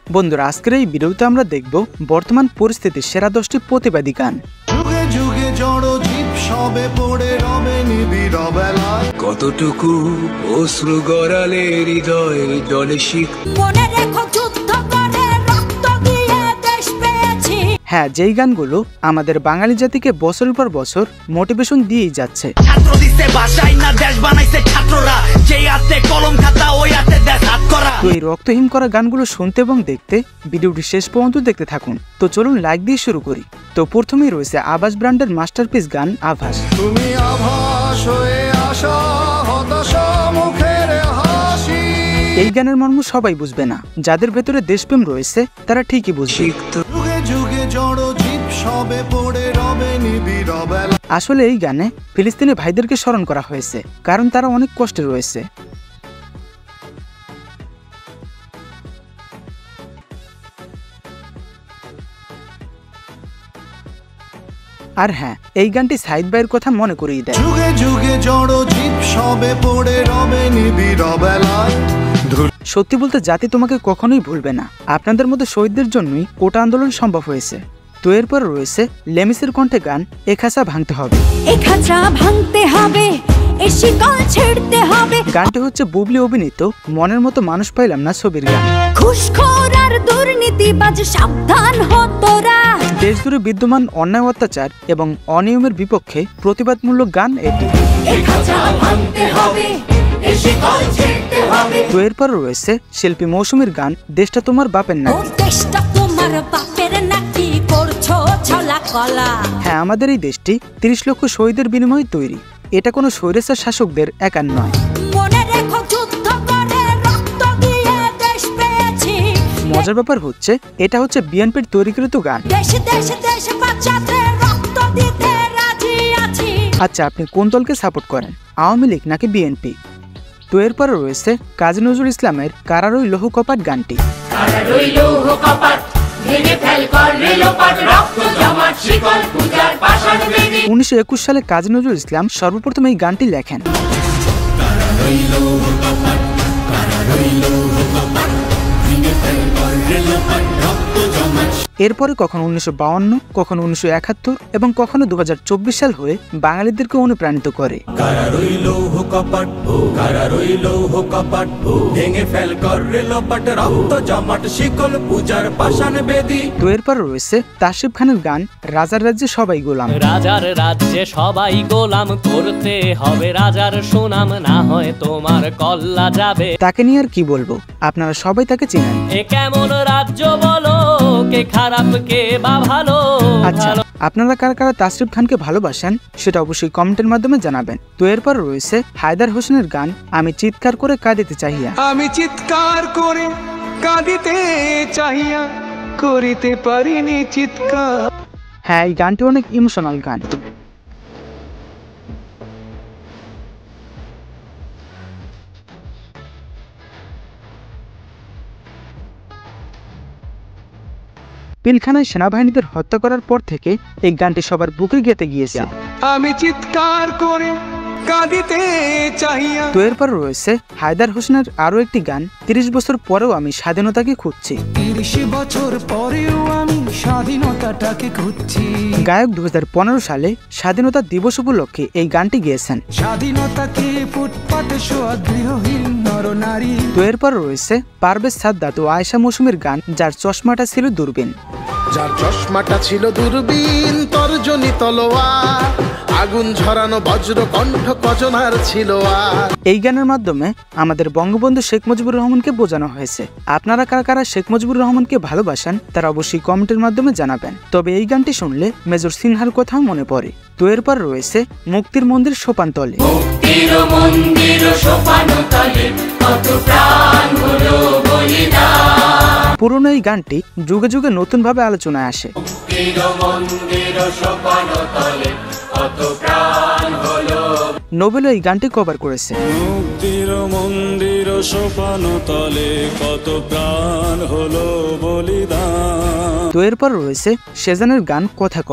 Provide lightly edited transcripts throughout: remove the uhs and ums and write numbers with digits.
বন্ধুরা, আজকের এই ভিডিওতে আমরা দেখব বর্তমান পরিস্থিতির সেরা 10টি প্রতিবাদী গান। যুগে যুগে জড় জীব সবে পড়ে রবে নিবিড় বেলায়, কতটুকু অশ্রু গড়ালে হৃদয়ের জলে শিখত। মনে রেখো যুদ্ধ করে রক্ত দিয়ে দেশ পেয়েছি। হ্যাঁ, যেই গানগুলো আমাদের বাঙালি জাতিকে বছরের পর বছর মোটিভেশন দিয়েই যাচ্ছে। ছাত্র দিতে ভাষাই না দেশ বানাইছে ছাত্ররা, যেই হাতে কলম খাতা ওই হাতে দেশ হাত করা। তো এই রক্তহীন করা গানগুলো শুনতে এবং দেখতে ভিডিওটি শেষ পর্যন্ত দেখতে থাকুন। তো চলুন লাইক দিয়ে শুরু করি। তো প্রথমেই রয়েছে আভাস ব্র্যান্ডের মাস্টারপিস গান আভাস। তুমি আভাস হয়ে আসা হতাশা মুখের হাসি। এই গানের মর্ম সবাই বুঝবে না, যাদের ভেতরে দেশপ্রেম রয়েছে তারা ঠিকই বুঝবে। যুগে যুগে জড় জীব সবে পড়ে রবে নিবিড় বেলায়। আসলে এই গানে ফিলিস্তিনি ভাইদেরকে স্মরণ করা হয়েছে, কারণ তারা অনেক কষ্টে রয়েছে। আর হ্যাঁ, এই গানটি সাইদ ভাইয়ের কথা মনে করিয়ে দেয়। যুগে যুগে জড় জীব সবে পড়ে রবে নিবিড় বেলায়। সত্যি বলতে জাতি তোমাকে কখনোই ভুলবে না। আপনাদের মতো শহীদদের জন্যই কোটা আন্দোলন সম্ভব হয়েছে। তো এরপর রয়েছে লেমিসের কণ্ঠে গান এ খাঁচা ভাঙতে হবে। এ খাঁচা ভাঙতে হবে, এ শিকল ছিঁড়তে হবে। গানটি হচ্ছে বুবলি অভিনীত মনের মতো মানুষ পাইলাম না ছবির গান। ঘুষখোর আর দুর্নীতিবাজ সাবধান হ তোরা। দেশ জুড়ে বিদ্যমান অন্যায়, অত্যাচার এবং অনিয়মের বিপক্ষে প্রতিবাদমূলক গান এটি। এ খাঁচা ভাঙতে হবে, এ শিকল ছিঁড়তে হবে। তো এরপর রয়েছে শিল্পী মৌসুমীর গান দেশটা তোমার বাপের ও নাকি। দেশটা তোমার বাপের নাকি, করছো ছলা কলা। হ্যাঁ, আমাদের এই দেশটি 30 লক্ষ শহীদের বিনিময়ে তৈরি। এটা কোনো স্বৈরাচার শাসকদের একার নয়। মনে রেখো যুদ্ধ করে রক্ত দিয়ে দেশ পেয়েছি। মজার ব্যাপার হচ্ছে এটা হচ্ছে বিএনপির তৈরিকৃত গান। দেশ দেশ দেশ বাঁচাতে রক্ত দিতে রাজি আছি। আচ্ছা, আপনি কোন দলকে সাপোর্ট করেন, আওয়ামী লীগ নাকি বিএনপি? তো এরপরে রয়েছে কাজী নজরুল ইসলামের কারারই লৌহ কপাট গানটি। 1921 সালে কাজী নজরুল ইসলাম সর্বপ্রথম এই গানটি লেখেন। এরপরে কখনো 1952, কখনো 1971 এবং কখনো 2024 সাল হয়ে বাঙালিদেরকে অনুপ্রাণিত করে। তো এরপর রয়েছে তাসিফ খানের গান রাজার রাজ্যে সবাই গোলাম। রাজার রাজ্যে সবাই গোলাম, করতে হবে রাজার সুনাম, না হয় তোমার কল্লা যাবে। তাকে নিয়ে আর কি বলবো, আপনারা সবাই তাকে চেনেন। এ কেমন রাজ্য বলো, কে খারাপ কে বা ভালো। আচ্ছা, আপনারা কারা কারা তাসরিফ খানকে ভালোবাসেন সেটা অবশ্যই কমেন্টের মাধ্যমে জানাবেন। তো এরপর রয়েছে হায়দার হোসেনের গান আমি চিৎকার করে কাঁদিতে চাহিয়া। আমি চিৎকার করে কাঁদিতে চাহিয়া করিতে পারিনি চিৎকার। হ্যাঁ, এই গানটি অনেক ইমোশনাল গান। পিলখানায় সেনাবাহিনীদের হত্যা করার পর থেকে এই গানটি সবার বুকে গেঁথে গিয়েছে। আমি চিৎকার করে কাঁদিতে চাহিয়া। তো এরপর রয়েছে হায়দার হোসেনের আরো একটি গান 30 বছর পরেও আমি স্বাধীনতাকে খুঁজছি। 30 বছর পরেও আমি স্বাধীনতাটাকে খুঁজছি। গায়ক 2015 সালে স্বাধীনতা দিবস উপলক্ষে এই গানটি গেয়েছেন। স্বাধীনতাকে ফুটপাতে শোয়া গৃহহীন নরনারী। তো এরপর রয়েছে পারভেজ সাদ্দাত ও আয়েশা মৌসুমীর গান যার চশমাটা ছিল দূরবীন। যার চশমাটা ছিল দূরবীন, তর্জনী তলোয়ার, আগুন ঝরানো বজ্র কণ্ঠ কজনার ছিল। এই গানের মাধ্যমে আমাদের বঙ্গবন্ধু শেখ মুজিবুর রহমানকে বোঝানো হয়েছে। আপনারা কারা কারা শেখ মুজিবুর রহমানকে ভালোবাসেন তারা অবশ্যই কমেন্টের মাধ্যমে জানাবেন। তবে এই গানটি শুনলে মেজর সিনহার কথাও মনে পড়ে। তো এরপর রয়েছে মুক্তির মন্দির সোপানতলে। পুরনো এই গানটি যুগে যুগে নতুন ভাবে আলোচনায় আসে। নোবেল এই গানটি কভার করেছে। মুক্তির মন্দির সোপানতলে কত প্রাণ হলো বলিদান। তো এরপর রয়েছে সেজানের গান কথা ক।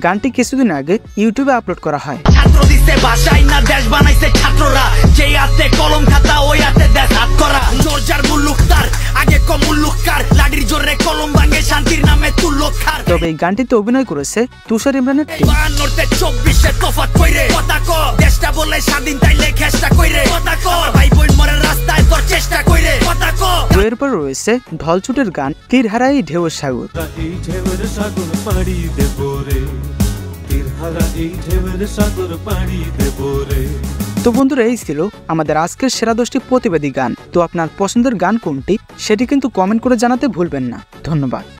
গানটি কিছুদিন আগে ইউটিউবে আপলোড করা হয়। ছাত্র দিতে ভাষাই না দেশ বানাইছে ছাত্ররা, তবে এই গানটিতে অভিনয় করেছে তুষার ইমরানের টিম। 24 তফাৎ কইরে কথা ক দেশটা বলে স্বাধীন তাইলে খেষ্টা কইরে কথা ক ভাই বোন মরে রাস্তায় তোর চেষ্টা কইরে কথা ক। তো এরপর রয়েছে ঢলছুটের গান তীর হারাই ঢেউয়ের সাগর। এই ঢেউয়ের সাগর পাড়ি দেব রে, তীর হারা এই ঢেউয়ের সাগর পাড়ি দেব রে। তো বন্ধুরা, এই ছিল আমাদের আজকের সেরা 10টি প্রতিবাদী গান। তো আপনার পছন্দের গান কোনটি সেটি কিন্তু কমেন্ট করে জানাতে ভুলবেন না। ধন্যবাদ।